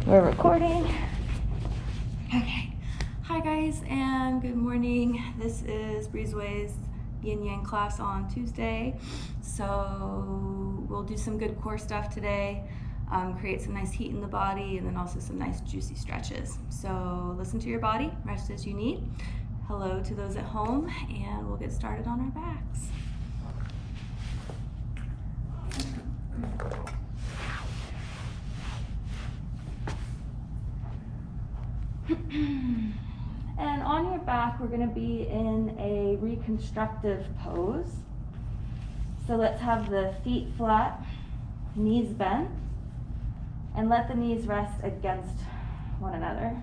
We're recording. Okay. Hi guys and good morning. This is Breezeway's Yin Yang class on Tuesday. So we'll do some good core stuff today, create some nice heat in the body, and then also some nice juicy stretches. So listen to your body, rest as you need. Hello to those at home, and we'll get started on our backs. And on your back, we're going to be in a reconstructive pose. So let's have the feet flat, knees bent, and let the knees rest against one another.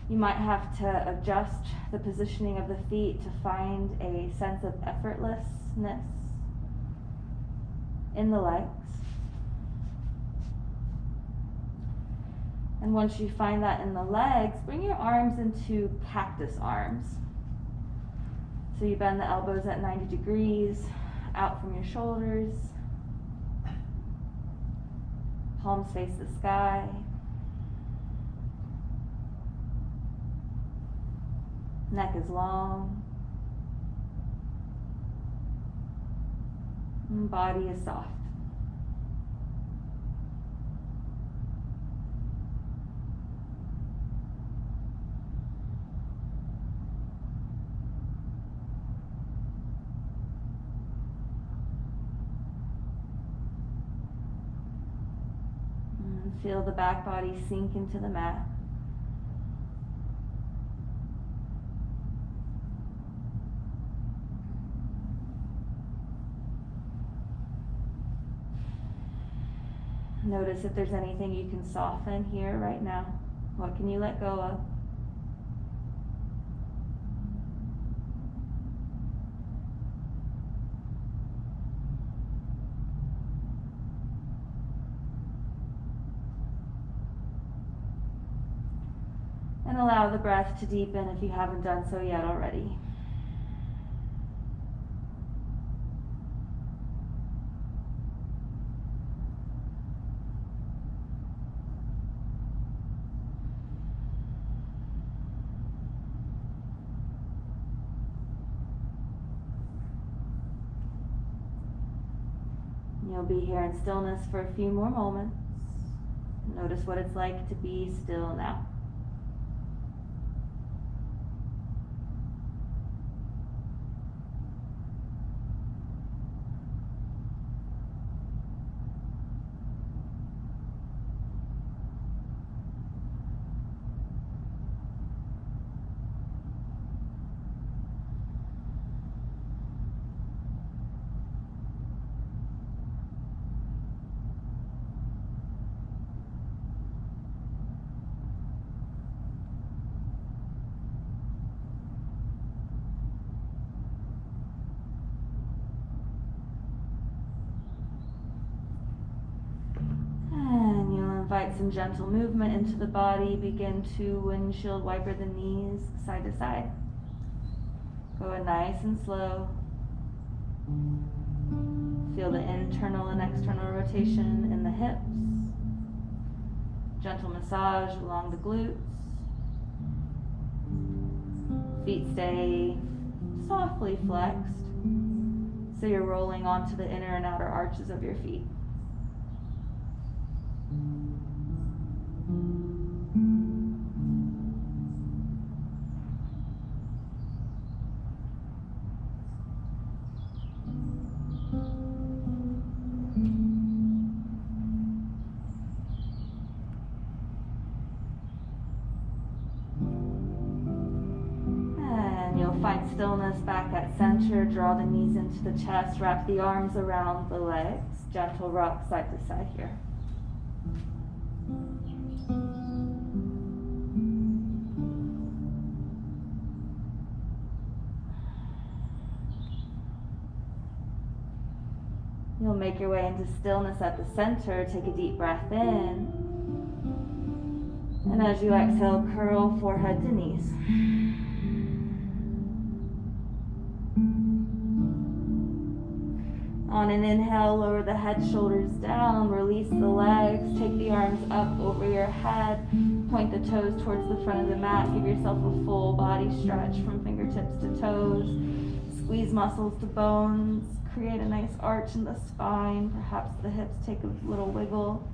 You might have to adjust the positioning of the feet to find a sense of effortlessness in the legs. And once you find that in the legs, bring your arms into cactus arms. So you bend the elbows at 90 degrees, out from your shoulders. Palms face the sky. Neck is long. And body is soft. Feel the back body sink into the mat. Notice if there's anything you can soften here right now. What can you let go of? And allow the breath to deepen if you haven't done so yet already. You'll be here in stillness for a few more moments. Notice what it's like to be still now. Invite some gentle movement into the body. Begin to windshield wiper the knees side to side. Go nice and slow. Feel the internal and external rotation in the hips. Gentle massage along the glutes. Feet stay softly flexed, so you're rolling onto the inner and outer arches of your feet. Find stillness back at center. Draw the knees into the chest. Wrap the arms around the legs. Gentle rock side to side here. You'll make your way into stillness at the center. Take a deep breath in. And as you exhale, curl forehead to knees. On an inhale, lower the head, shoulders down, release the legs, take the the arms up over your head. Point the toes towards the front of the mat. Give yourself a full body stretch from fingertips to toes. Squeeze muscles to bones. Create a nice arch in the spine. Perhaps the hips take a little wiggle.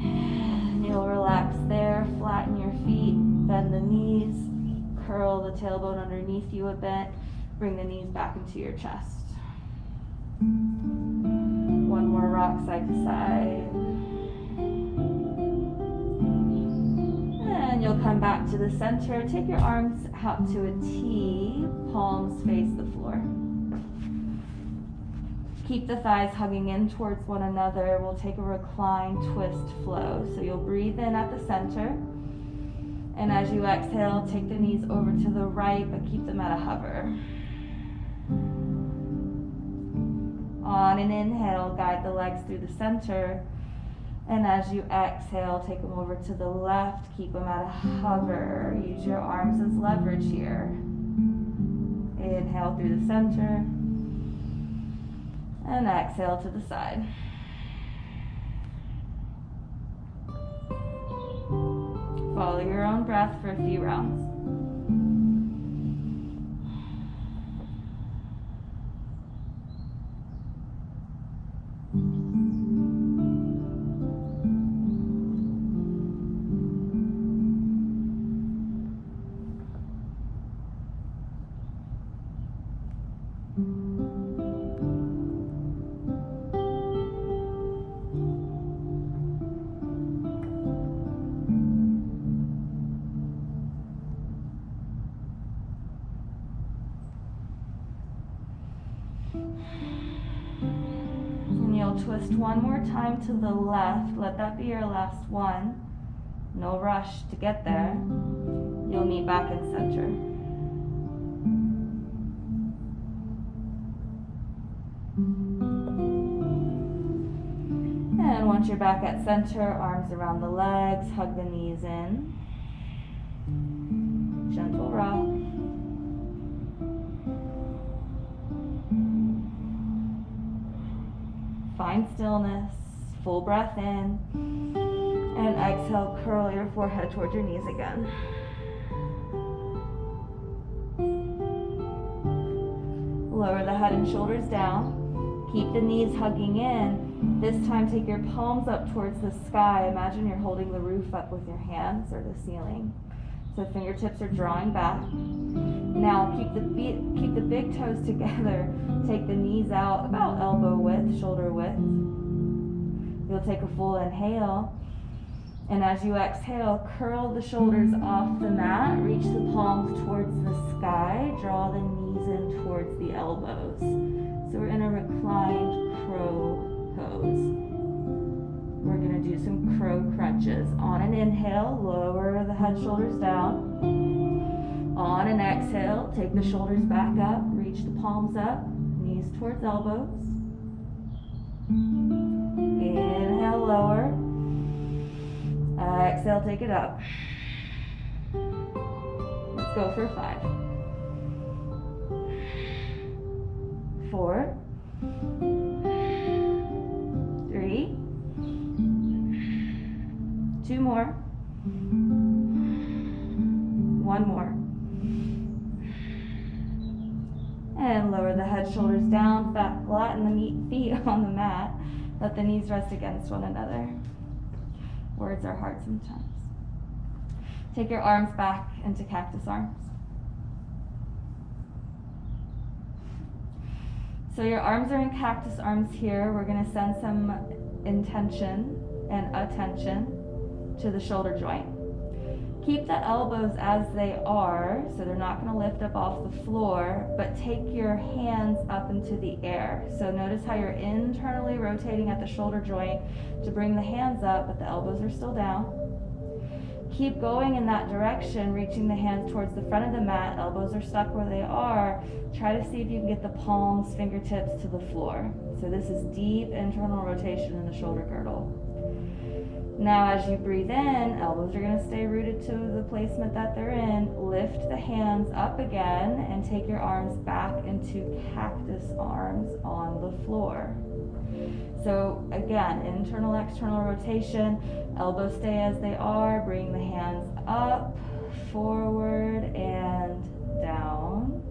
And you'll relax there. Flatten your feet. Bend the knees. Curl the tailbone underneath you a bit. Bring the knees back into your chest. One more rock side to side. And you'll come back to the center. Take your arms out to a T. Palms face the floor. Keep the thighs hugging in towards one another. We'll take a recline twist flow. So you'll breathe in at the center. And as you exhale, take the knees over to the right, but keep them at a hover. On an inhale, guide the legs through the center. And as you exhale, take them over to the left, keep them at a hover. Use your arms as leverage here. Inhale through the center. And exhale to the side. Follow your own breath for a few rounds. And you'll twist one more time to the left. Let that be your last one. No rush to get there. You'll meet back in center. And once you're back at center, arms around the legs, hug the knees in. Gentle rock. Find stillness, full breath in, and exhale, curl your forehead towards your knees again. Lower the head and shoulders down. Keep the knees hugging in. This time take your palms up towards the sky. Imagine you're holding the roof up with your hands or the ceiling. So fingertips are drawing back. Now keep the big toes together. Take the knees out about elbow width, shoulder width. You'll take a full inhale. And as you exhale, curl the shoulders off the mat. Reach the palms towards the sky. Draw the knees in towards the elbows. So we're in a reclined crow pose. We're going to do some crow crunches. On an inhale, lower the head, shoulders down. On an exhale, take the shoulders back up, reach the palms up, knees towards elbows. Inhale, lower. Exhale, take it up. Let's go for 5. 4. 3. 2 more. 1 more. And lower the head, shoulders down, flatten the feet on the mat. Let the knees rest against one another. Words are hard sometimes. Take your arms back into cactus arms. So your arms are in cactus arms here. We're going to send some intention and attention to the shoulder joint. Keep the elbows as they are, so they're not going to lift up off the floor, but take your hands up into the air. So notice how you're internally rotating at the shoulder joint to bring the hands up, but the elbows are still down. Keep going in that direction, reaching the hands towards the front of the mat. Elbows are stuck where they are. Try to see if you can get the palms, fingertips to the floor. So this is deep internal rotation in the shoulder girdle. Now as you breathe in, elbows are going to stay rooted to the placement that they're in. Lift the hands up again and take your arms back into cactus arms on the floor. So again, internal, external rotation, elbows stay as they are, bring the hands up, forward, and down.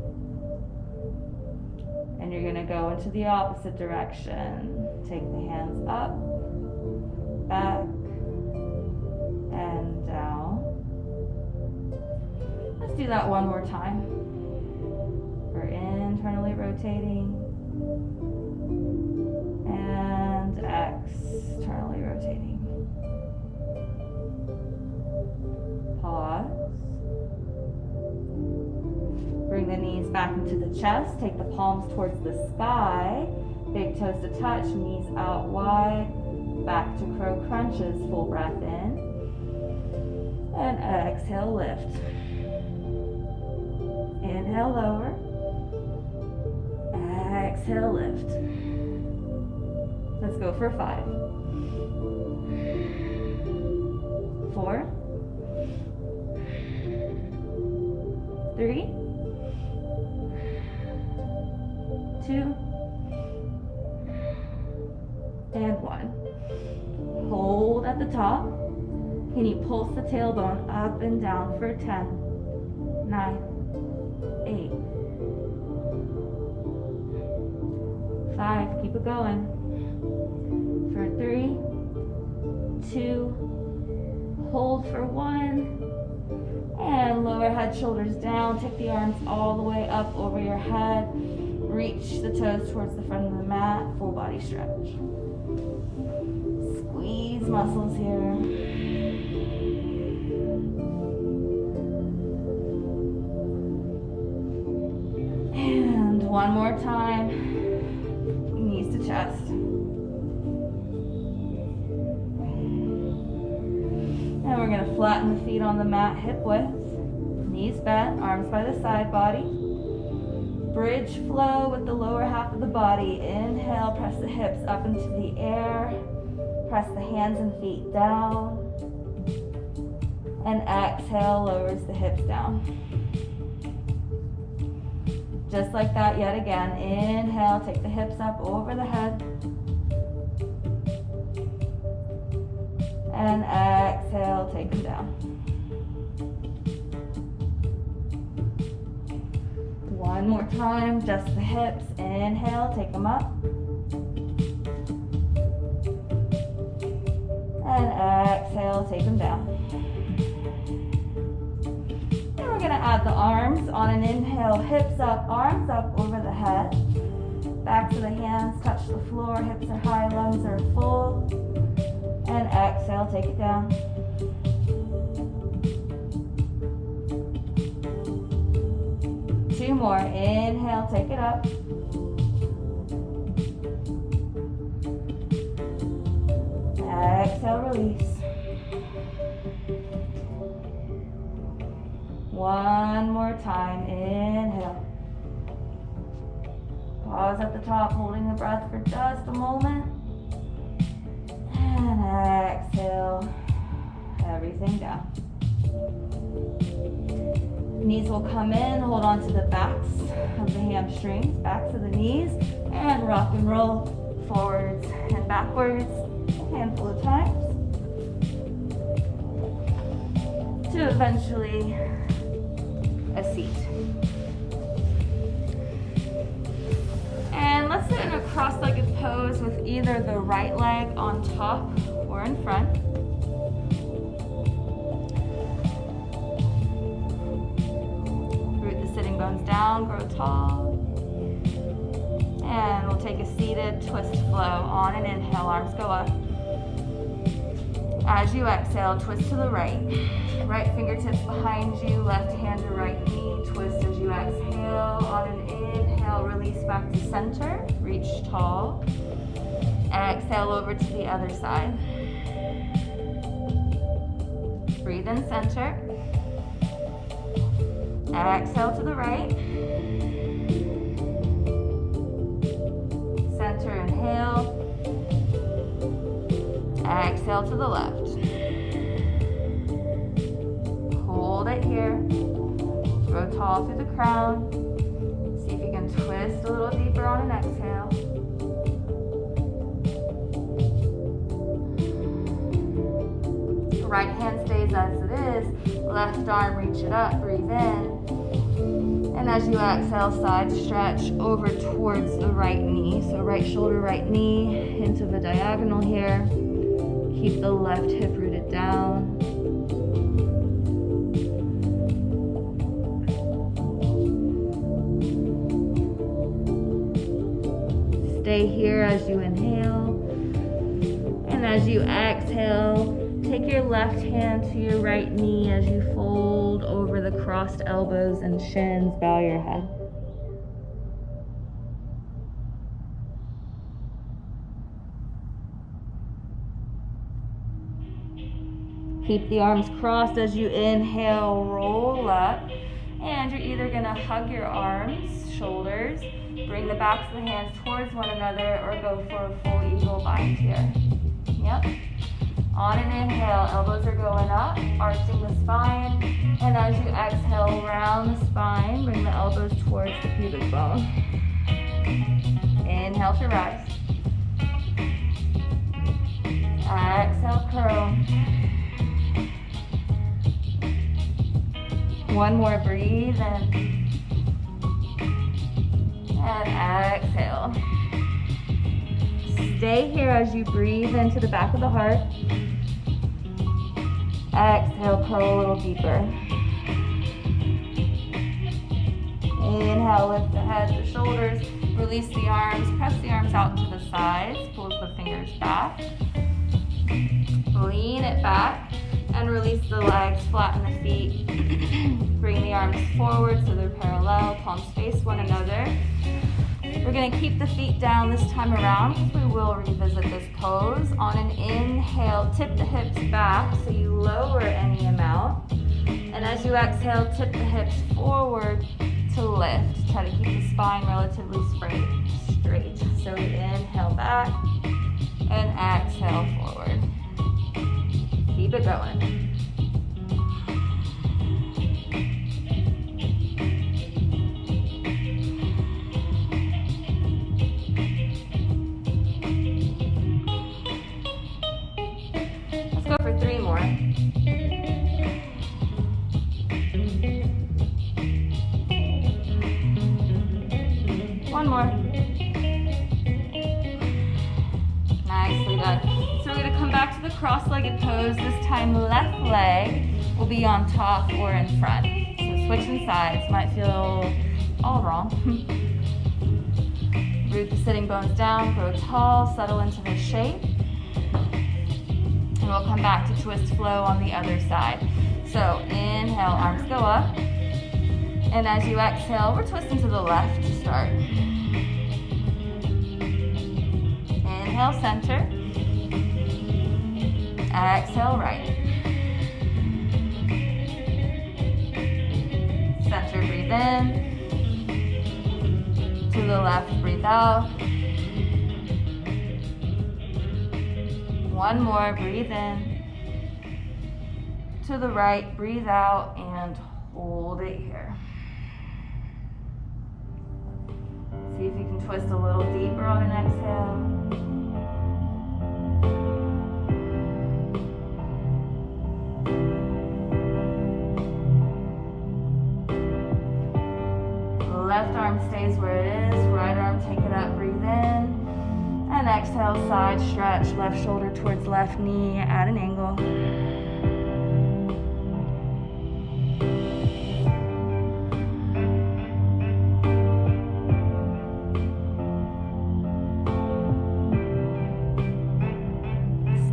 And you're gonna go into the opposite direction. Take the hands up, back, and down. Let's do that one more time. We're internally rotating and externally rotating. Pause. Bring the knees back into the chest. Take the palms towards the sky. Big toes to touch, knees out wide. Back to crow crunches, full breath in. And exhale, lift. Inhale, lower. Exhale, lift. Let's go for 5. 4. 3. 2. And 1. Hold at the top. Can you pulse the tailbone up and down for 10, 9, 8, 5, keep it going, for 3, 2, hold for 1, and lower head, shoulders down, take the arms all the way up over your head, reach the toes towards the front of the mat, full body stretch. Squeeze muscles here. And one more time, knees to chest. And we're gonna flatten the feet on the mat, hip width, knees bent, arms by the side body. Bridge flow with the lower half of the body. Inhale, press the hips up into the air. Press the hands and feet down. And exhale, lowers the hips down. Just like that, yet again. Inhale, take the hips up over the head. And exhale, take them down. One more time, just the hips. Inhale, take them up. And exhale, take them down. And we're gonna add the arms on an inhale, hips up, arms up over the head. Back to the hands, touch the floor, hips are high, lungs are full. And exhale, take it down. Two more, inhale, take it up. Exhale, release. One more time, inhale. Pause at the top, holding the breath for just a moment. And exhale, everything down. Knees will come in, hold on to the backs of the hamstrings, backs of the knees, and rock and roll forwards and backwards a handful of times to eventually a seat. And let's sit in a cross-legged pose with either the right leg on top or in front. Root the sitting bones down, grow tall. And we'll take a seated twist flow on an inhale, arms go up. As you exhale, twist to the right. Right fingertips behind you, left hand to right knee, twist as you exhale. On an inhale, release back to center, reach tall. Exhale over to the other side. Breathe in center. Exhale to the right. Center, inhale. Exhale to the left. Hold it here. Grow tall through the crown. See if you can twist a little Left arm, reach it up, breathe in. And as you exhale, side stretch over towards the right knee. So right shoulder, right knee into the diagonal here. Keep the left hip rooted down. Stay here as you inhale. And as you exhale, take your left hand to your right knee as you fold over the crossed elbows and shins. Bow your head. Keep the arms crossed as you inhale, roll up. And you're either gonna hug your arms, shoulders, bring the backs of the hands towards one another, or go for a full eagle bind here. Yep. On an inhale, elbows are going up, arching the spine. And as you exhale, round the spine, bring the elbows towards the pubic bone. Inhale to rise. Exhale, curl. One more, breathe in. And exhale. Stay here as you breathe into the back of the heart. Exhale, curl a little deeper. Inhale, lift the head, the shoulders, release the arms, press the arms out to the sides, pull the fingers back. Lean it back and release the legs, flatten the feet. Bring the arms forward so they're parallel, palms face one another. We're going to keep the feet down this time around because we will revisit this pose. On an inhale, tip the hips back so you lower any amount. And as you exhale, tip the hips forward to lift. Try to keep the spine relatively straight. So inhale back and exhale forward. Keep it going. Let's go for 3 more. One more. Nicely done. So we're going to come back to the cross-legged pose. This time left leg will be on top or in front. So switching sides might feel all wrong. Root the sitting bones down, grow tall, settle into the shape. And we'll come back to twist flow on the other side. So inhale, arms go up. And as you exhale, we're twisting to the left to start. Inhale, center. Exhale, right. Center, breathe in. To the left, breathe out. One more, breathe in. To the right, breathe out, and hold it here. See if you can twist a little deeper on an exhale. Left arm stays where it is, right arm take it up, breathe in. And exhale, side stretch, left shoulder towards left knee at an angle.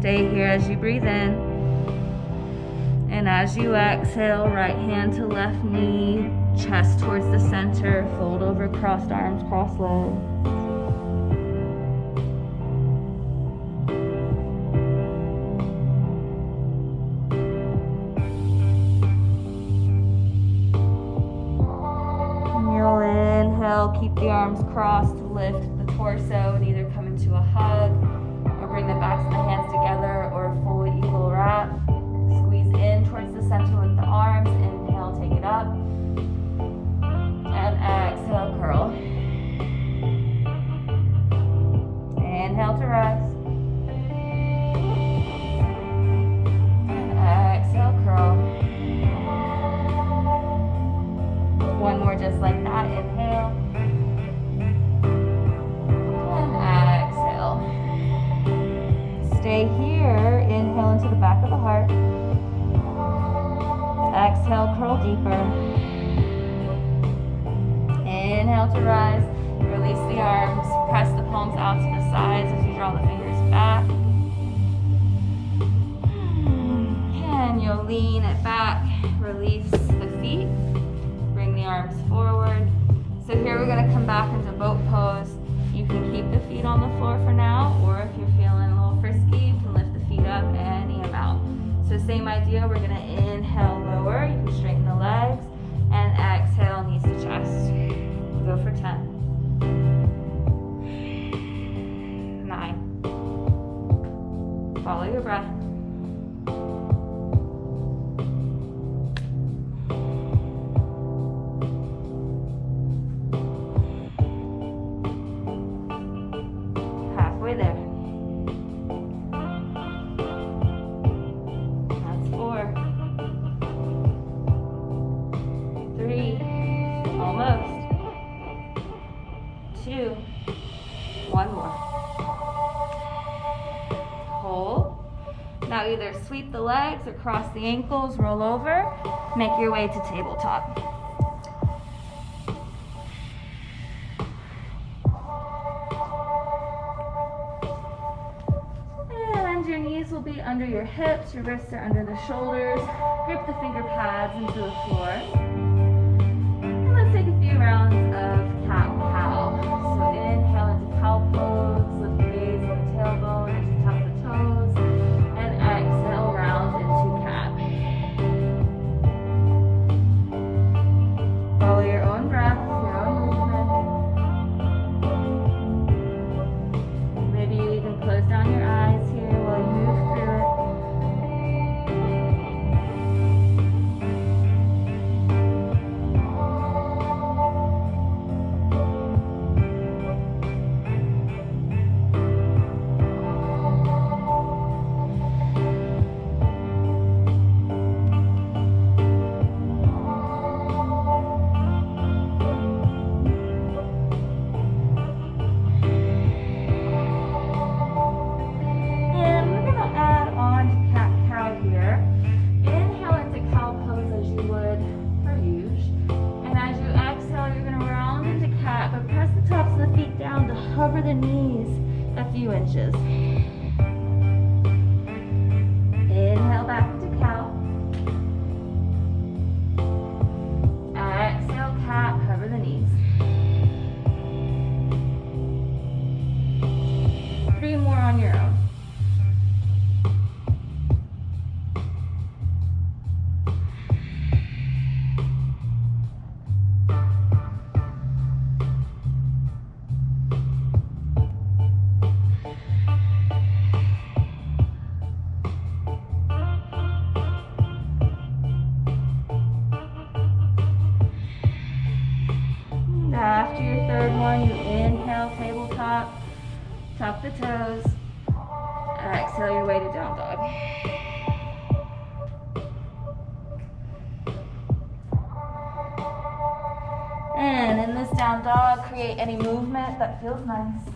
Stay here as you breathe in. And as you exhale, right hand to left knee, chest towards the center, fold over, crossed arms, cross legs. You'll inhale, keep the arms crossed, lift the torso, and either come into a hug, or bring the backs of the hands together, or a full eagle wrap. Squeeze in towards the center with the arms, inhale, take it up. And exhale, curl. Inhale to rise. And exhale, curl. exhale to rise. Release the arms. Press the palms out to the sides as you draw the fingers back. And you'll lean it back. Release the feet. Bring the arms forward. So here we're going to come back into boat pose. You can keep the feet on the floor for now, or if you're feeling a little frisky, you can lift the feet up and knee them out. So same idea, we're going to inhale, lower. You can straighten the legs, and exhale, knees to chest. We'll go for 10. 9. Follow your breath. 2, 1 more. Hold. Now either sweep the legs or cross the ankles, roll over, make your way to tabletop. And your knees will be under your hips, your wrists are under the shoulders. Grip the finger pads into the floor. And let's take a few rounds of cat-cow. So inhale into cow pose, lift the gaze on the tailbone as you tuck the toes, and exhale, round into cat. Follow your own breath, your own movement. Maybe you even close down your eyes here while you move through it. Cover the knees a few inches. Inhale back into cow. Exhale, cat, cover the knees. 3 more on your own. After your third one, you inhale, tabletop, tuck the toes, exhale your way to down dog. And in this down dog, create any movement that feels nice.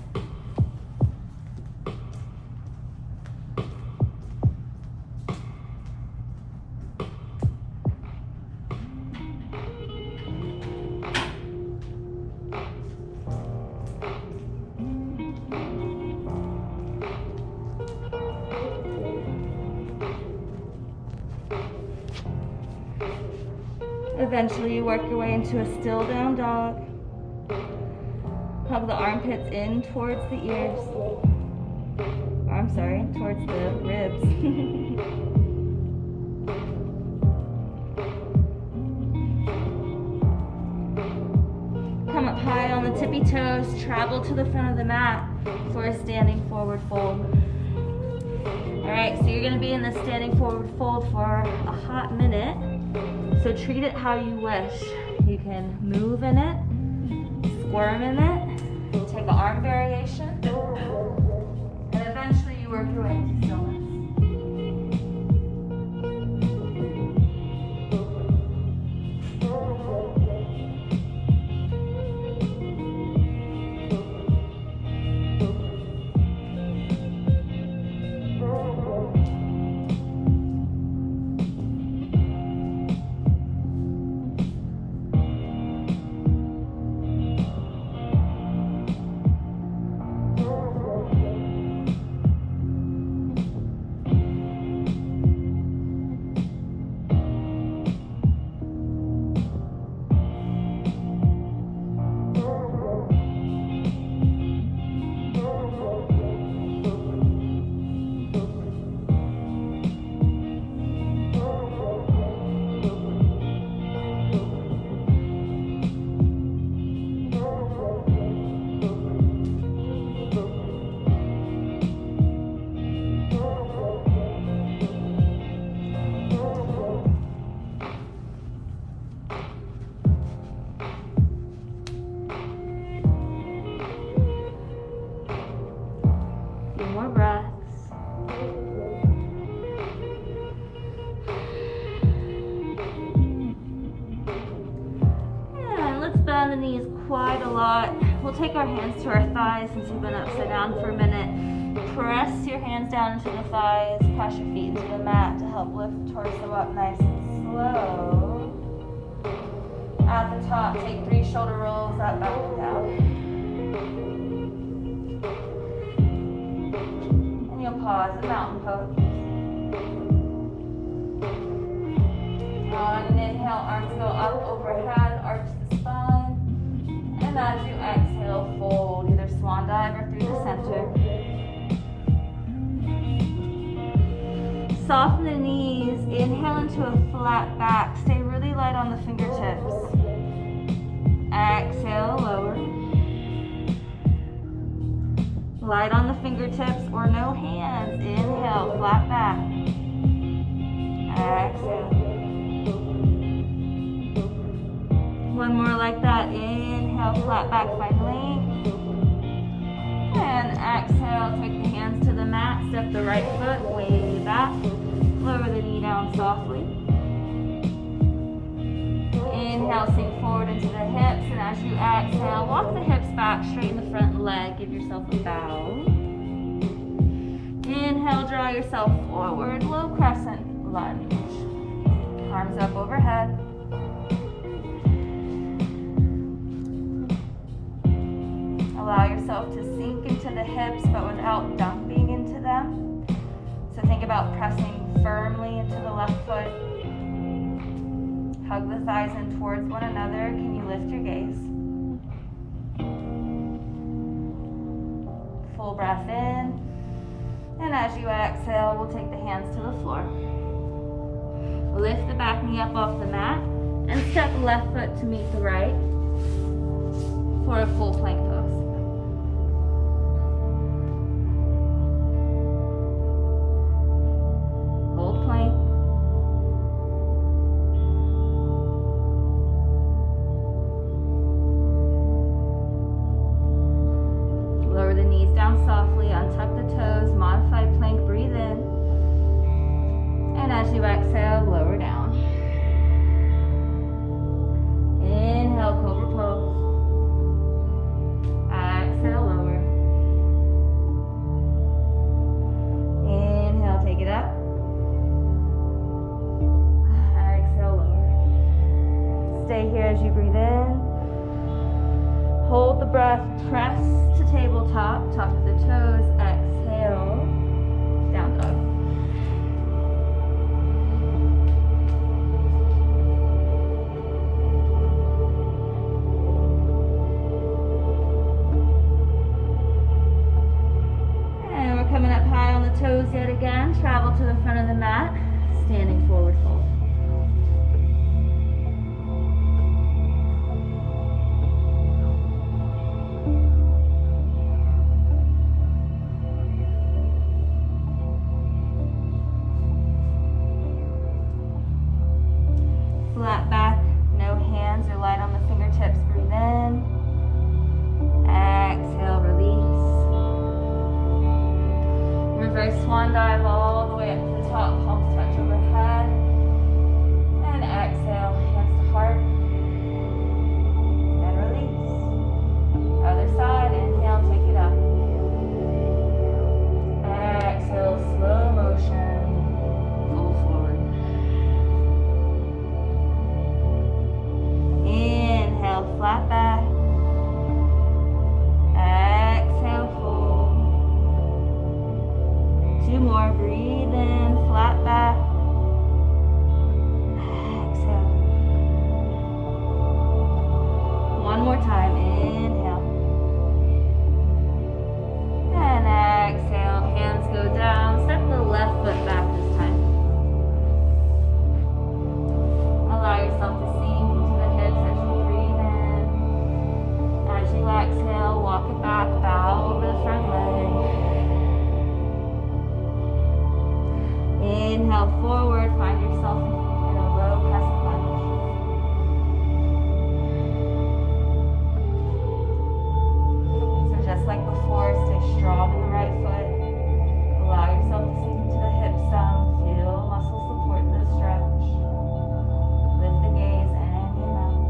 Eventually you work your way into a still down dog. Hug the armpits in towards the ears. I'm sorry, towards the ribs. Come up high on the tippy toes, travel to the front of the mat for a standing forward fold. Alright, so you're going to be in the standing forward fold for a hot minute. So treat it how you wish. You can move in it, squirm in it, take an arm variation, and eventually you work your way into stillness. take our hands to our thighs since you've been upside down for a minute. Press your hands down into the thighs, press your feet into the mat to help lift torso up nice and slow. At the top, take 3 shoulder rolls up, back, and down. And you'll pause, a mountain pose. On an inhale, arms go up overhead, arch the spine. And as you exhale, fold, either swan dive or through the center. Soften the knees, inhale into a flat back. Stay really light on the fingertips. Exhale, lower. Light on the fingertips or no hands. Inhale, flat back. Exhale. One more like that. Inhale, flat back, find length. And exhale, take the hands to the mat. Step the right foot way back. Lower the knee down softly. Inhale, sink forward into the hips. And as you exhale, walk the hips back, straighten the front leg. Give yourself a bow. Inhale, draw yourself forward. Low crescent lunge. Arms up overhead. Allow yourself to sink into the hips, but without dumping into them. So think about pressing firmly into the left foot. Hug the thighs in towards one another. Can you lift your gaze? Full breath in. And as you exhale, we'll take the hands to the floor. Lift the back knee up off the mat and step the left foot to meet the right for a full plank pose. Press to tabletop, top of the toes, exhale, down dog. And we're coming up high on the toes yet again. Travel to the front of the mat, standing forward fold. Flat back, no hands or light on the fingertips. Breathe in. Exhale, release. Reverse swan dive all the way up to the top. Palms touch overhead. And exhale, hands to heart. And release. Other side, inhale, take it up. Exhale, slow motion. Fold forward. Inhale, flat back. Exhale, fold. 2 more. Breathe in, flat back. Exhale. 1 more time. Inhale. And exhale. Hands go down. Step the left foot back this time. Allow yourself to sink into the hips as you breathe in. As you exhale, walk it back, bow over the front leg. Inhale forward, find yourself in a low crescent lunge. So just like before, stay strong in the right foot. Allow yourself to sink into the hips some. Feel muscles support the stretch. Lift the gaze and the mouth.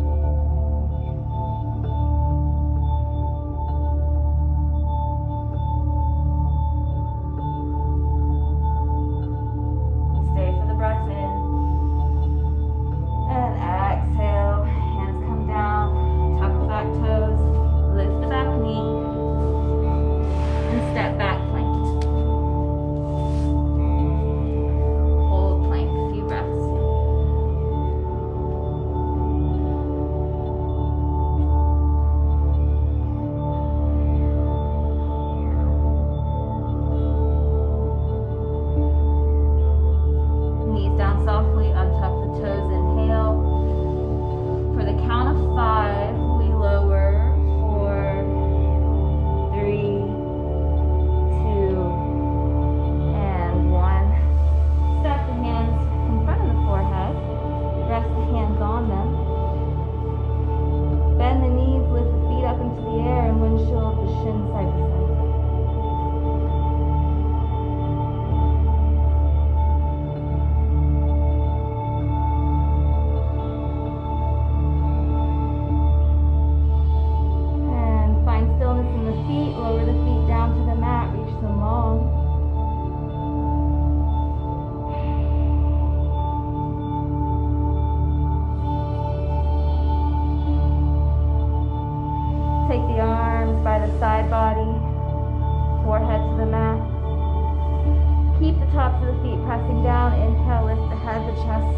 of the feet pressing down. Inhale, lift the head, the chest,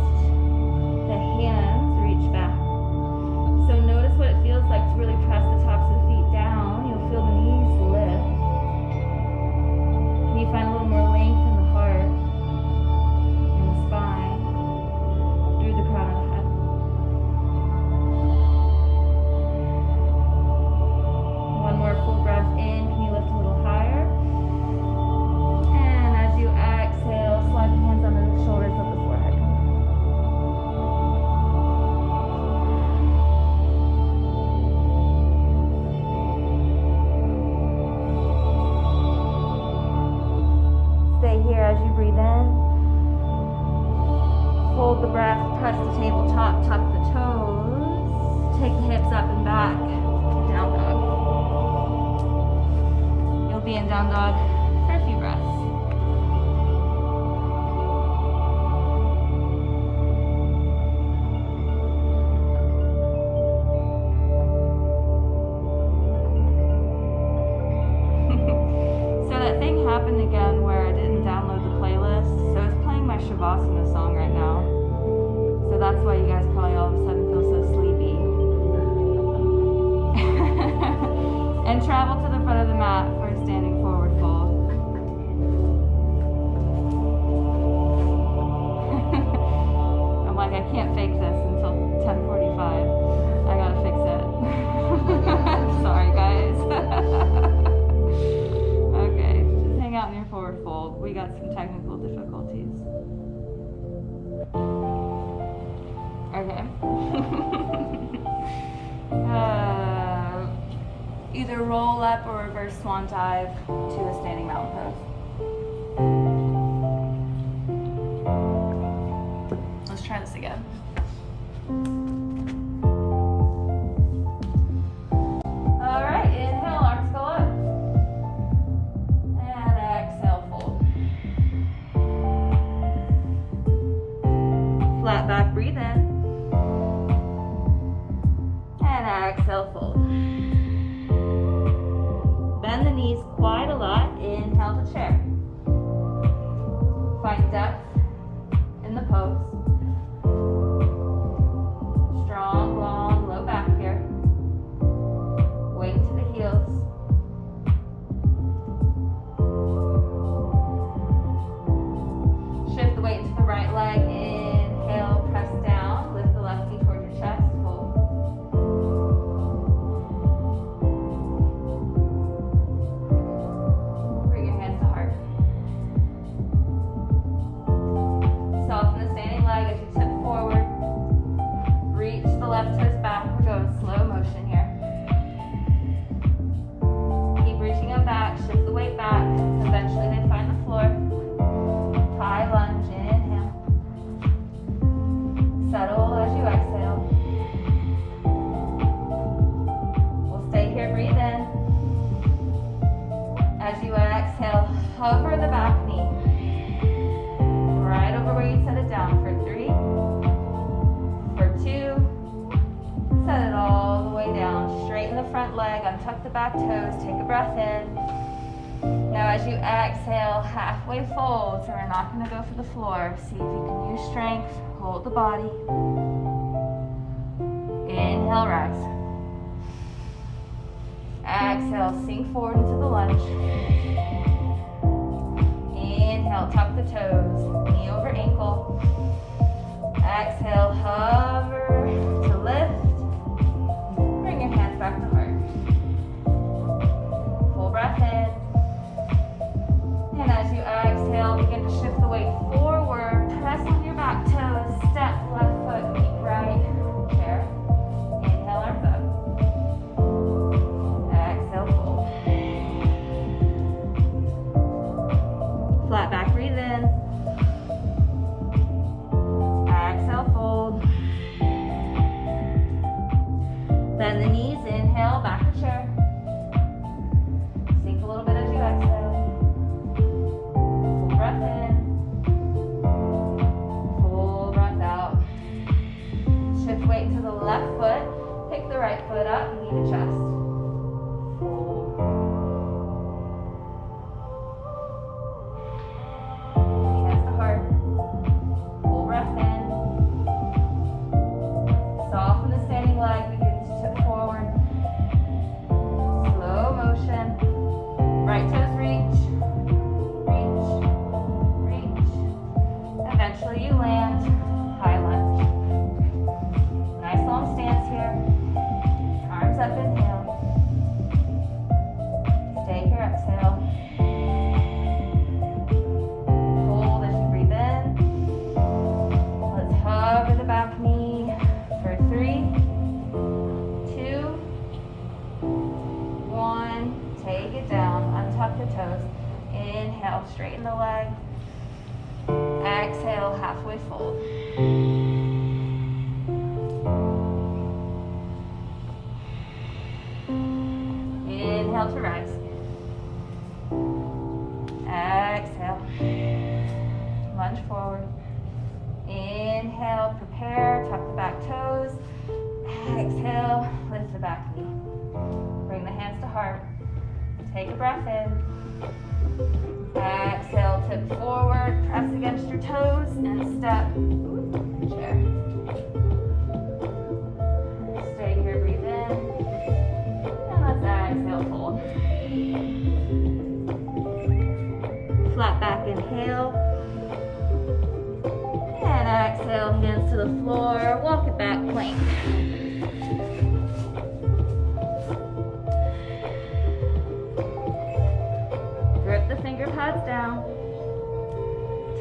the hands reach back. So notice what it feels like to really press the tops of the feet down. You'll feel the knees lift. Can you find a little more length in the heart, in the spine, through the crown of the head? One more full breath in. Can you lift a little higher? And as you exhale, slide the hands under the shoulders, let the forehead come down. Stay here as you breathe in. Hold the breath, touch the tabletop, tuck the toes. Take the hips up and back. Down dog. You'll be in down dog for a few breaths. So that thing happened again where I didn't download the playlist. So it's playing my Shavasana song right now. So that's why you guys probably all of a sudden feel so sleepy. And travel to the front of the mat for a standing forward fold. I'm like, I can't fake this until 10:45. I gotta fix it. Sorry, guys. Okay, just hang out in your forward fold. We got some technical difficulties. Okay. Either roll up or reverse swan dive to a standing mountain pose. Let's try this again. All right, inhale, arms go up. And exhale, fold. Flat back, breathe in. And exhale, fold. Bend the knees quite a lot. Inhale to chair. Find depth in the pose. Strong, long, low back here. Weight to the heels. Shift the weight to the right leg. Inhale, press down. Lift the left knee towards your chest. Hold. Bring your hands to heart. Soften the standing leg as you tip forward. Reach the left toes back. We're going slow motion here. Keep reaching them back. Shift the weight back. Eventually they find the floor. High lunge. Inhale. Settle as you exhale. We'll stay here. Breathe in. As you exhale, hover the back knee right over where you set it down for 3, for 2. Set it all the way down. Straighten the front leg, untuck the back toes, take a breath in. Now as you exhale, halfway fold, so we're not going to go for the floor. See if you can use strength, hold the body. Inhale, rise. Exhale, sink forward into the lunge. Inhale, tuck the toes, knee over ankle. Exhale, hover to lift. Bring your hands back to heart. Full breath in. And as you exhale, begin to shift the weight forward. Press on your back toes. Step left foot, keep right. Chair. Inhale, arms up. Exhale, fold. Flat back, breathe in. Exhale, fold. toes. Inhale, straighten the leg. Exhale, halfway fold. Inhale to rise. Exhale. Lunge forward. Inhale, prepare, tuck the back toes. Exhale, lift the back knee. Bring the hands to heart. Take a breath in. Exhale, tip forward, press against your toes, and step. Chair. Stay here, breathe in. And let's exhale, fold. Flat back, inhale. And exhale, hands to the floor, walk it back, plank. Grip the finger pads down.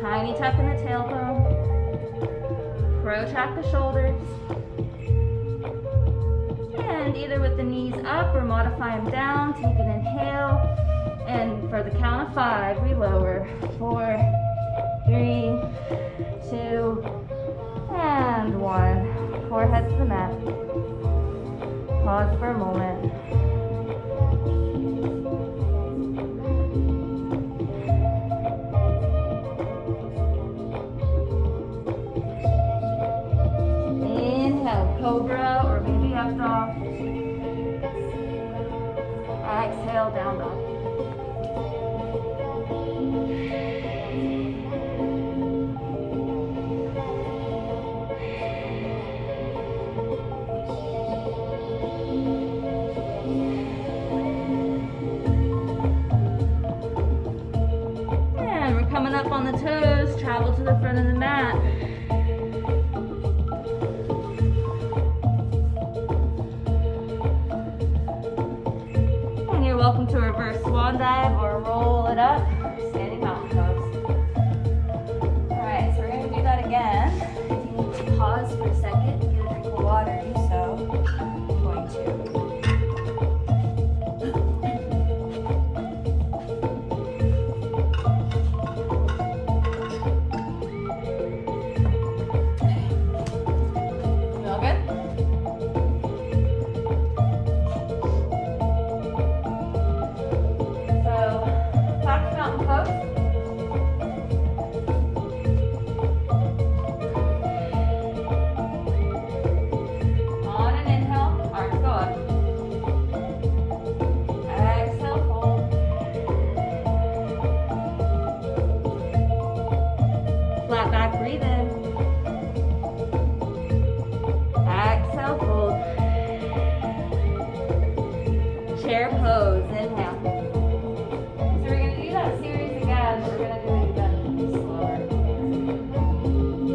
Tiny tuck in the tailbone. Protract the shoulders. And either with the knees up or modify them down, take an inhale. And for the count of 5, we lower. 4, 3, 2, and 1. Forehead to the mat. Pause for a moment. Inhale, cobra or maybe up dog. Exhale, down dog. Coming up on the toes, travel to the front of the mat. And you're welcome to reverse swan dive or roll it up, standing mountain pose. Alright, so we're going to do that again. If you need to pause for a second, get a drink of water, do so. I'm going to. Chair pose, inhale. So we're going to do that series again, but we're going to do it again slower.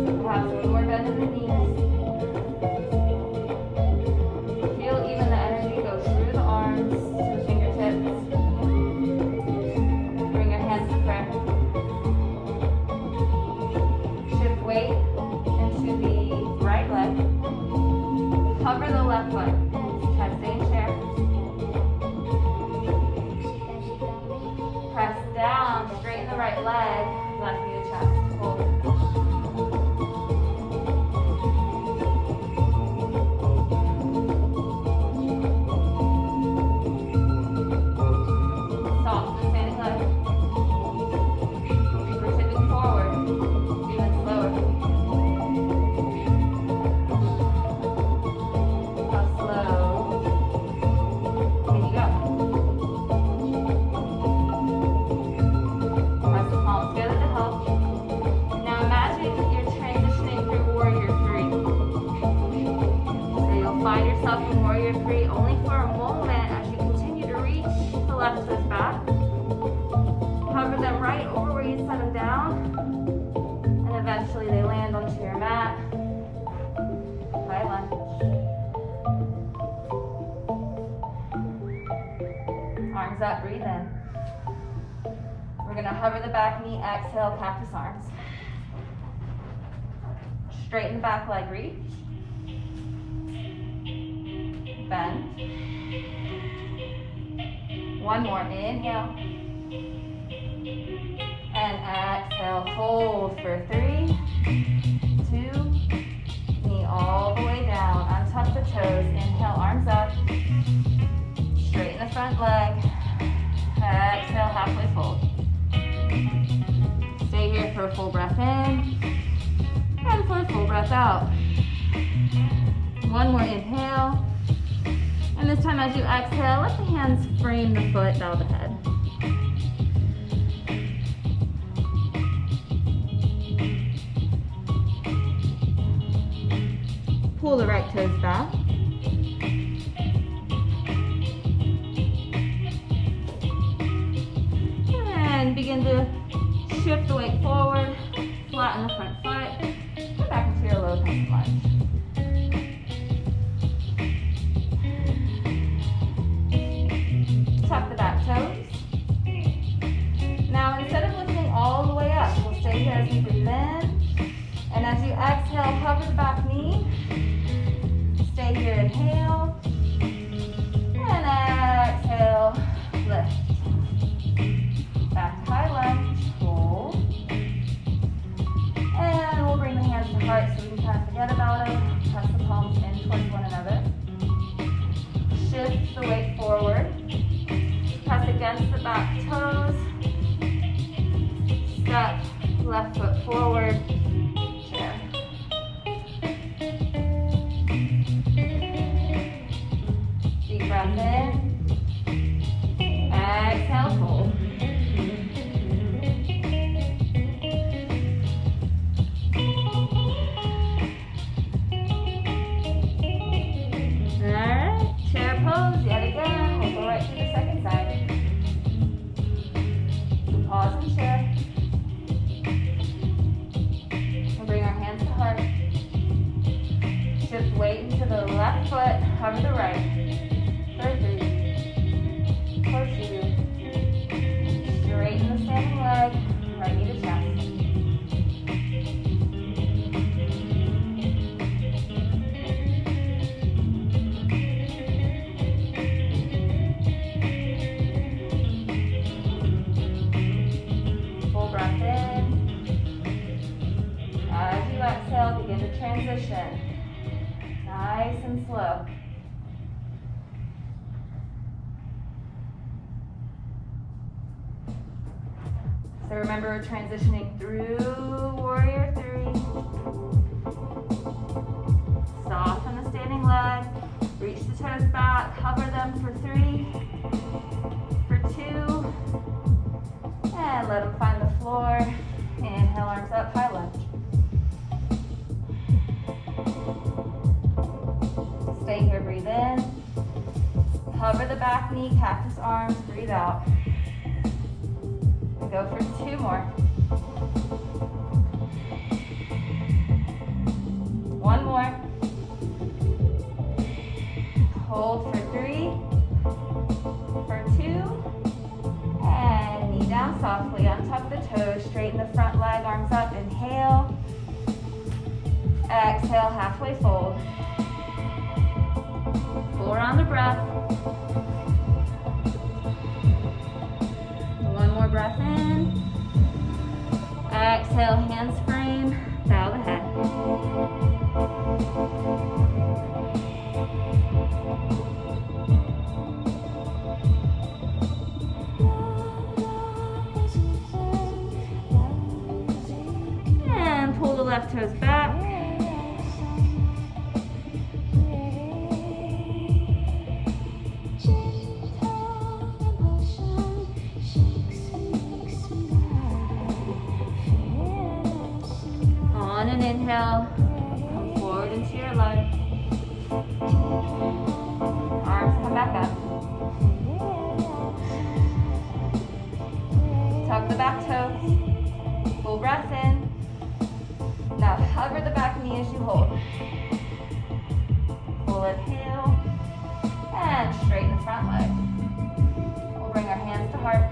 So perhaps one more bend in the knees. Feel even the energy go through the arms to the fingertips. Bring your hands to prayer. Shift weight into the right leg. Cover the left leg. Try to stay in chair. Press down, straighten the right leg, left knee to chest. Hold. Soft and standing leg. We're tipping forward, even slower. How slow can you go? Press the palms together to help. Now imagine you're transitioning through Warrior 3. So you'll find yourself in Warrior 3 only for a moment as you continue to reach the left toes back. Hover them right over where you set them down. And eventually they land onto your mat. High lunge. Arms up, breathe in. We're going to hover the back knee, exhale, cactus arms. Straighten the back leg, reach. Bend. One more, inhale. And exhale, hold for 3, 2, knee all the way down, untuck the toes, inhale, arms up, straighten the front leg, exhale, halfway fold. Stay here for a full breath in, and for a full breath out. One more inhale, and this time as you exhale, let the hands frame the foot, bow the head. Pull the right toes back. And begin to shift the weight forward, flatten the front foot, come back into your low plank lunge. Tuck the back toes. Now instead of lifting all the way up, we'll stay here as we breathe in. And as you exhale, hover the back knee. Stay here, inhale. And exhale, lift. Back to high lunge, hold. And we'll bring the hands to heart so we can kind of forget about it. Press the palms in towards one another. Shift the weight forward. Press against the back toes. Step left foot forward. Chair. Deep breath in. Exhale, fold. Alright, chair pose yet again. We'll go right to the second side. Pause and share. We'll bring our hands to heart. Shift weight into the left foot, hover the right. For 3, for 2. Straighten the standing leg, right knee to chest. Exhale, begin to transition. Nice and slow. So remember, we're transitioning through Warrior 3. Soften the standing leg. Reach the toes back. Hover them for 3, for 2. And let them find the floor. Inhale, arms up, high lunge. Stay here, breathe in. Hover the back knee, cactus arms, breathe out. Go for 2 more. 1 more. Hold for 3, for 2. And knee down softly, untuck the toes, straighten the front leg, arms up, inhale. Exhale, halfway fold. Pull around the breath. 1 more breath in. Exhale, hands frame, bow the head. And pull the left toes back. On an inhale, come forward into your lunge. Arms come back up. Tuck the back toes. Full breath in. Now hover the back knee as you hold. Full inhale. And straighten the front leg. We'll bring our hands to heart.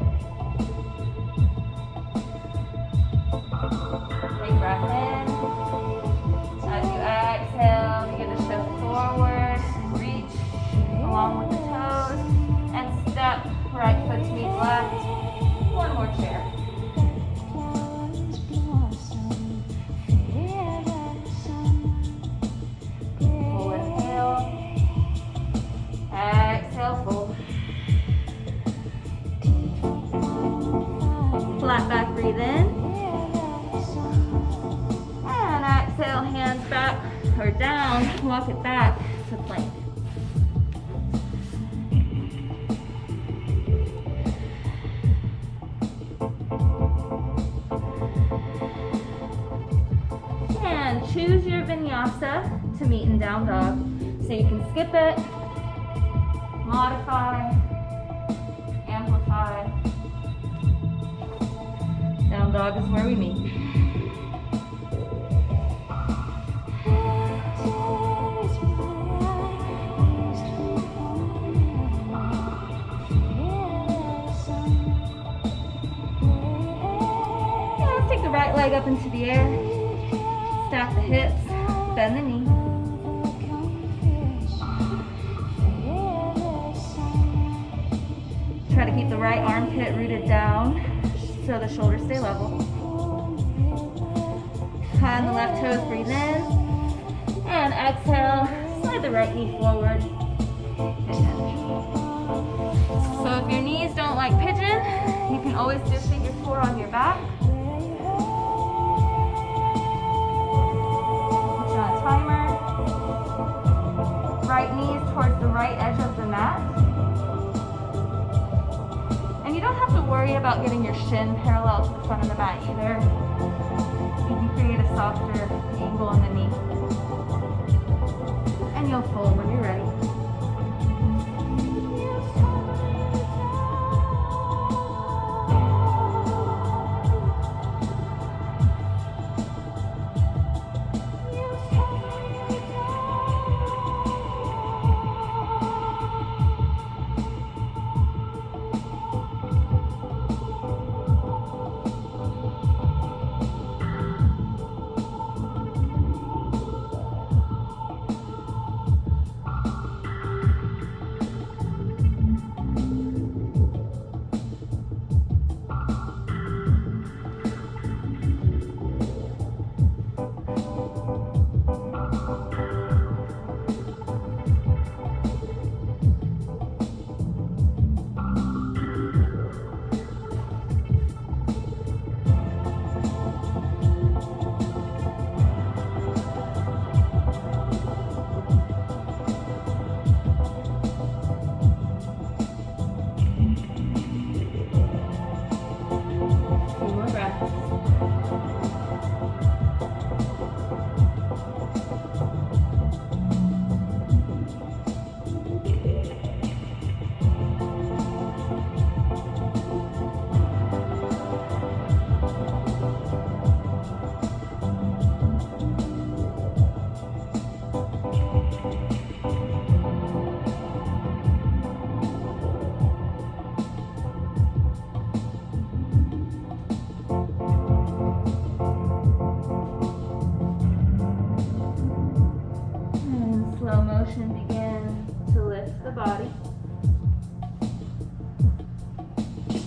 Big breath in. As you exhale, begin to shift forward, reach along with the toes, and step right foot to meet left, or down, walk it back to plank. And choose your vinyasa to meet in down dog. So you can skip it, modify, amplify. Down dog is where we meet. Yeah, let's take the right leg up into the air, stack the hips, bend the knee. Try to keep the right armpit rooted down so the shoulders stay level. On the left toes, breathe in. And exhale, slide the right knee forward. Pigeon. So if your knees don't like pigeon, you can always do figure four on your back. Put you on a timer. Right knees towards the right edge of the mat. And you don't have to worry about getting your shin parallel to the front of the mat either. You can create a softer angle in the knee. And you'll fold when you're ready. Begin to lift the body.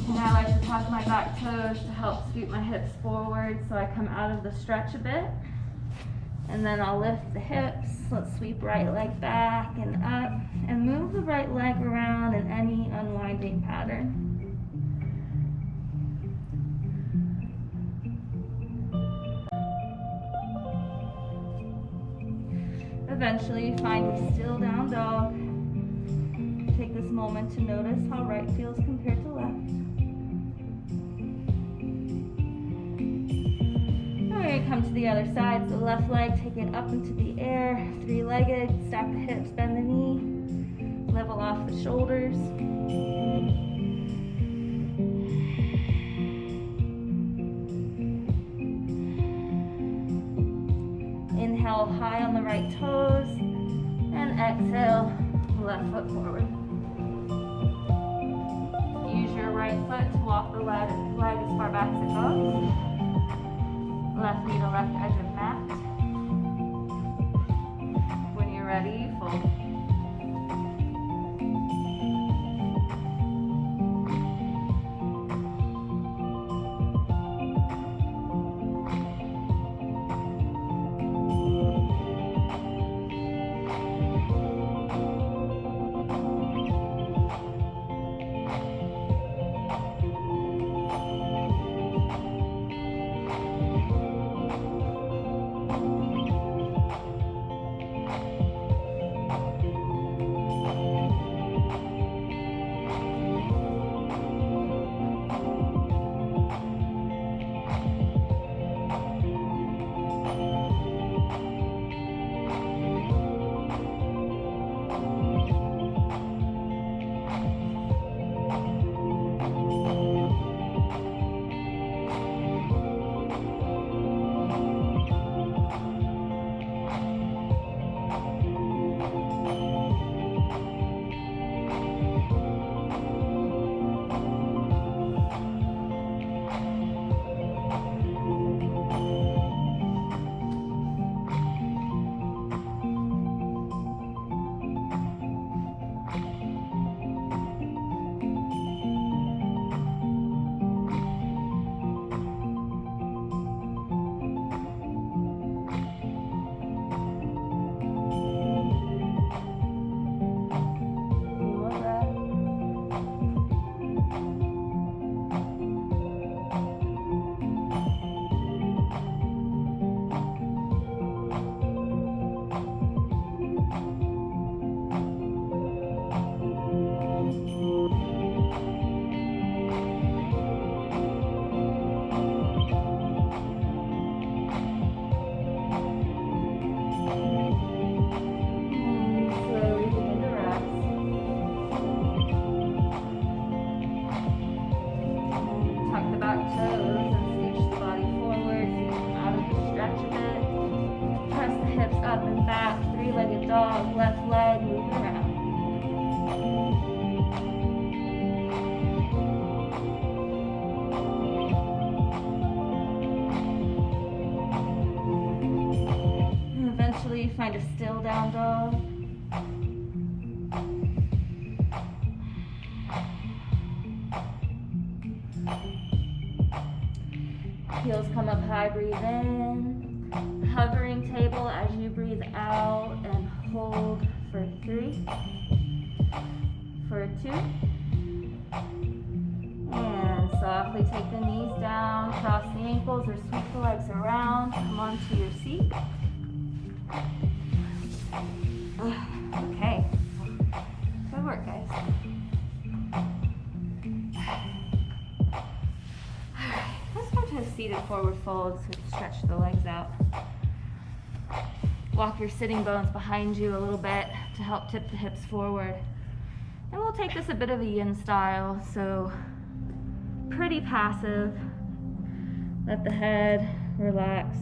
And I like to tuck my back toes to help scoot my hips forward so I come out of the stretch a bit. And then I'll lift the hips. Let's sweep right leg back and up and move the right leg around in any unwinding pattern. Eventually find a still down dog. Take this moment to notice how right feels compared to left. And we're going to come to the other side. So left leg, take it up into the air. Three-legged, stack the hips, bend the knee. Level off the shoulders. Inhale high on the right toes, and exhale, left foot forward. Use your right foot to walk the leg as far back as it goes. Left knee to left edge of mat. When you're ready, fold. Find a still down dog. Heels come up high, breathe in. Hovering table as you breathe out, and hold for 3, for 2. And softly take the knees down, cross the ankles or sweep the legs around. Come onto your seat. Okay. Good work, guys. Let's go to a seated forward fold so we can stretch the legs out. Walk your sitting bones behind you a little bit to help tip the hips forward. And we'll take this a bit of a yin style, so pretty passive. Let the head relax,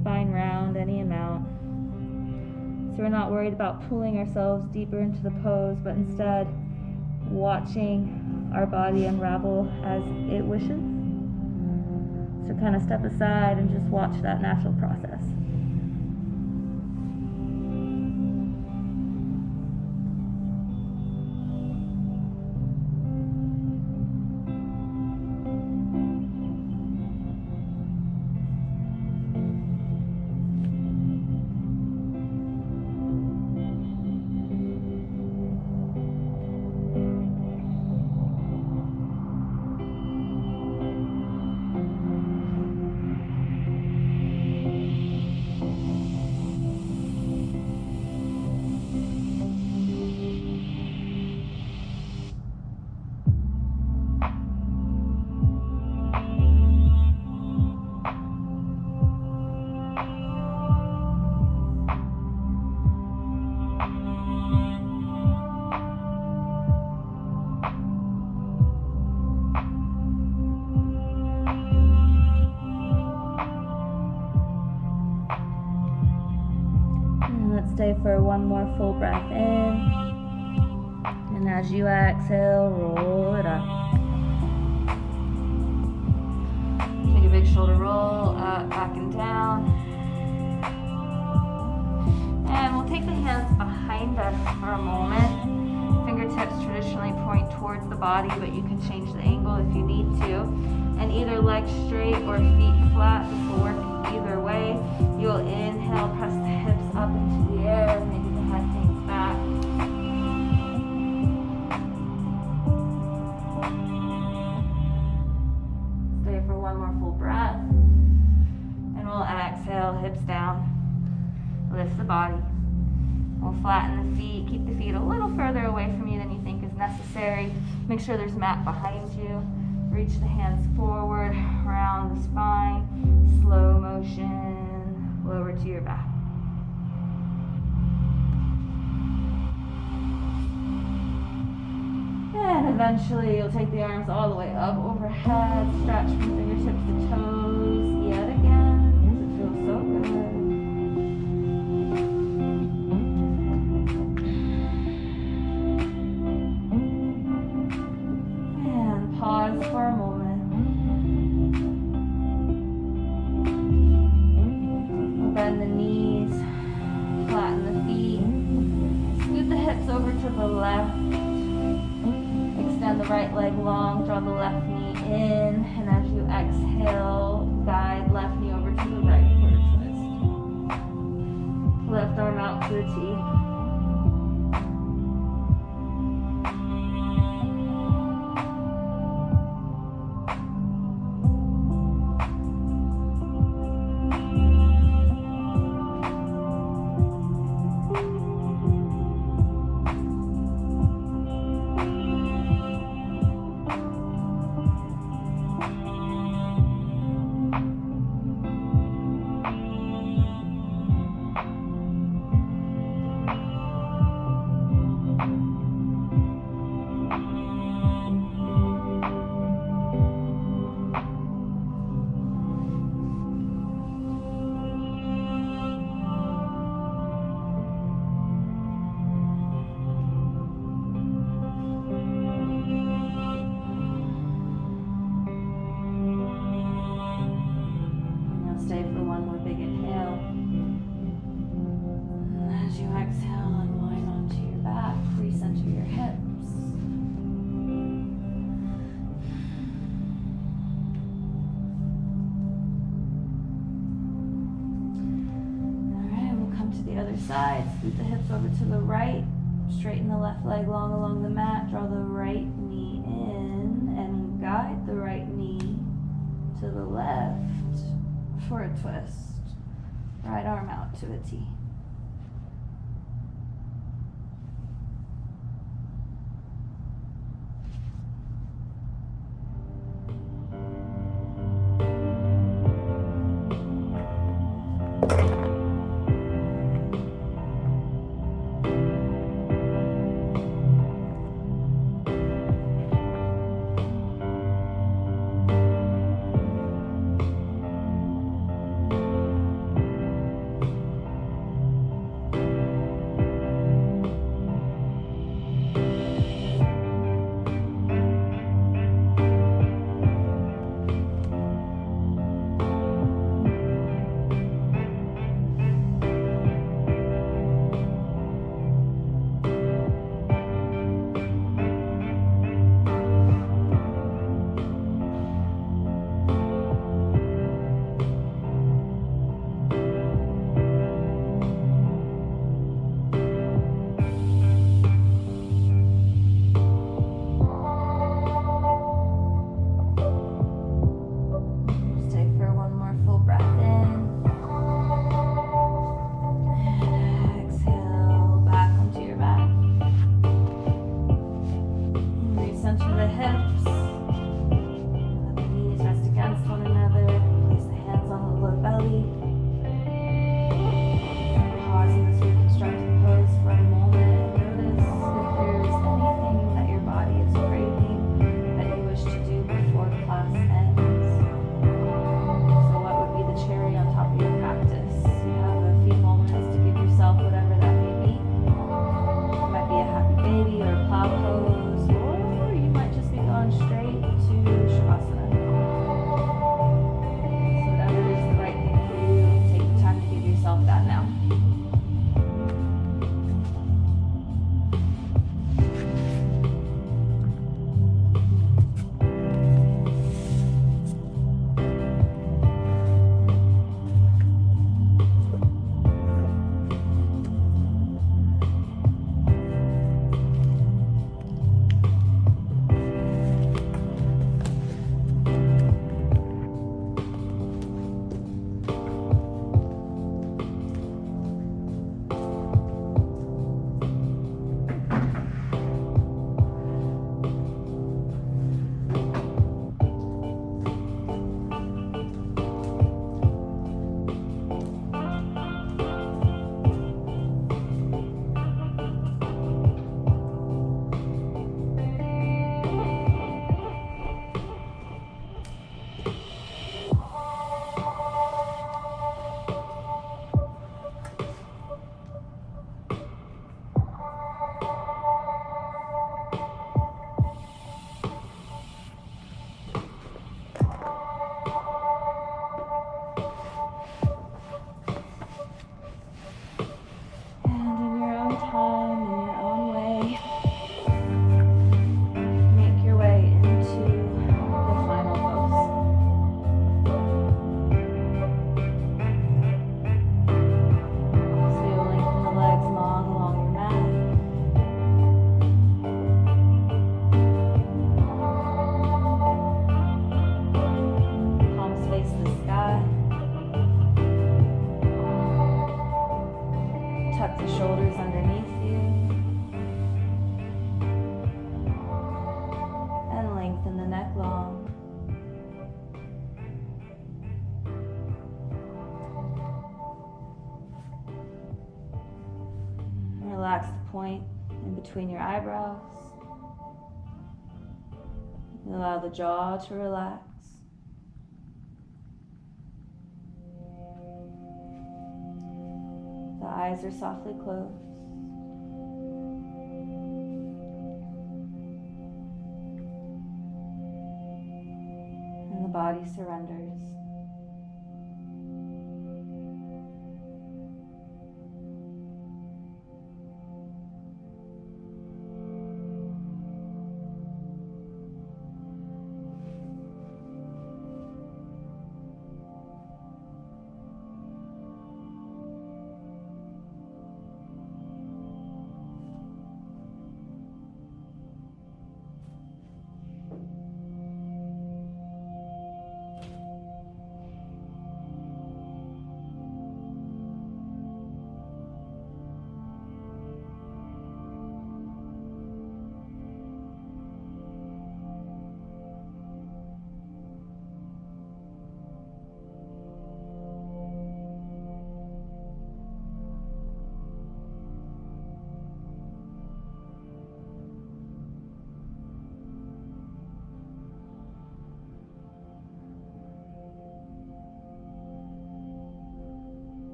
spine round any amount. So we're not worried about pulling ourselves deeper into the pose, but instead watching our body unravel as it wishes. So kind of step aside and just watch that natural process. Stay for one more full breath in, and as you exhale, roll it up. Take a big shoulder roll up, back and down, and we'll take the hands behind us for a moment. Fingertips traditionally point towards the body, but you can change the angle if you need to, and either legs straight or feet flat. This will work either way. You'll inhale, press the hips up into the air, maybe the head hangs back. Stay for one more full breath. And we'll exhale, hips down. Lift the body. We'll flatten the feet. Keep the feet a little further away from you than you think is necessary. Make sure there's mat behind you. Reach the hands forward, around the spine. Slow motion, lower to your back. And eventually you'll take the arms all the way up overhead, stretch from fingertips to toes yet again, because it feels so good. And pause for a moment. Bend the knees, flatten the feet, scoot the hips over to the left. Extend the right leg long, draw the left knee in, and as you exhale, guide left knee over to the right for a twist. Left arm out to a T. side, scoot the hips over to the right, straighten the left leg long along the mat, draw the right knee in, and guide the right knee to the left for a twist. Right arm out to a T. Relax the point in between your eyebrows. And allow the jaw to relax. The eyes are softly closed. And the body surrenders.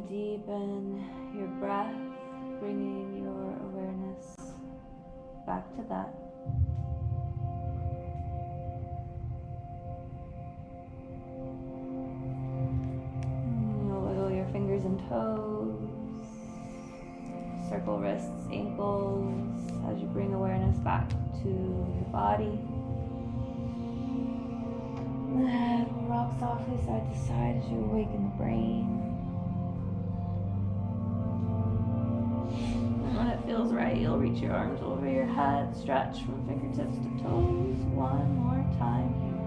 deepen your breath, bringing your awareness back to that. You'll wiggle your fingers and toes, circle wrists, ankles, as you bring awareness back to your body. The head will rock softly side to side as you awaken the brain. And when it feels right, you'll reach your arms over your head, stretch from fingertips to toes. One more time here.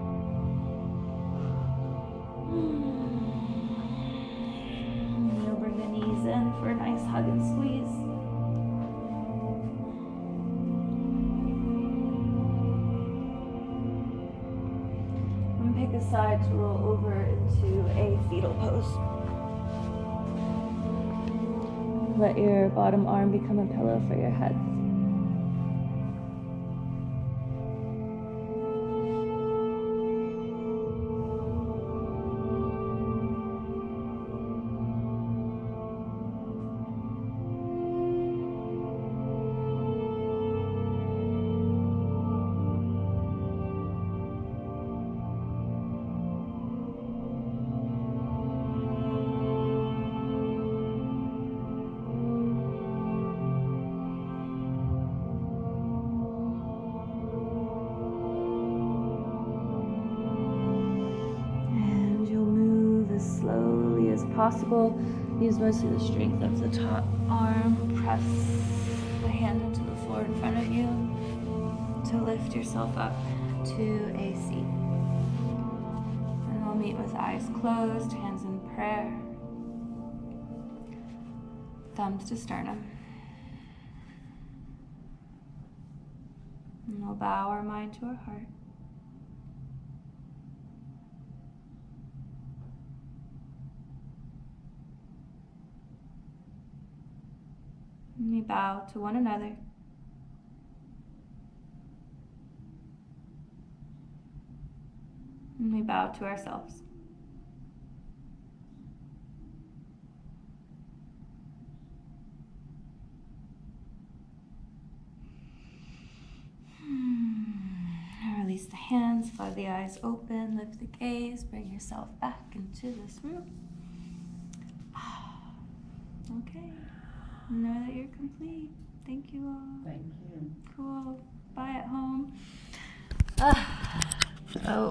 You'll bring the knees in for a nice hug and squeeze. And pick a side to roll over into a fetal pose. Let your bottom arm become a pillow for your head. Slowly as possible. Use most of the strength of the top arm. Press the hand into the floor in front of you to lift yourself up to a seat. And we'll meet with eyes closed, hands in prayer, thumbs to sternum. And we'll bow our mind to our heart. And we bow to one another. And we bow to ourselves. Release the hands, fly the eyes open, lift the gaze, bring yourself back into this room. Okay. Know that you're complete. Thank you all. Thank you. Cool. Bye at home. So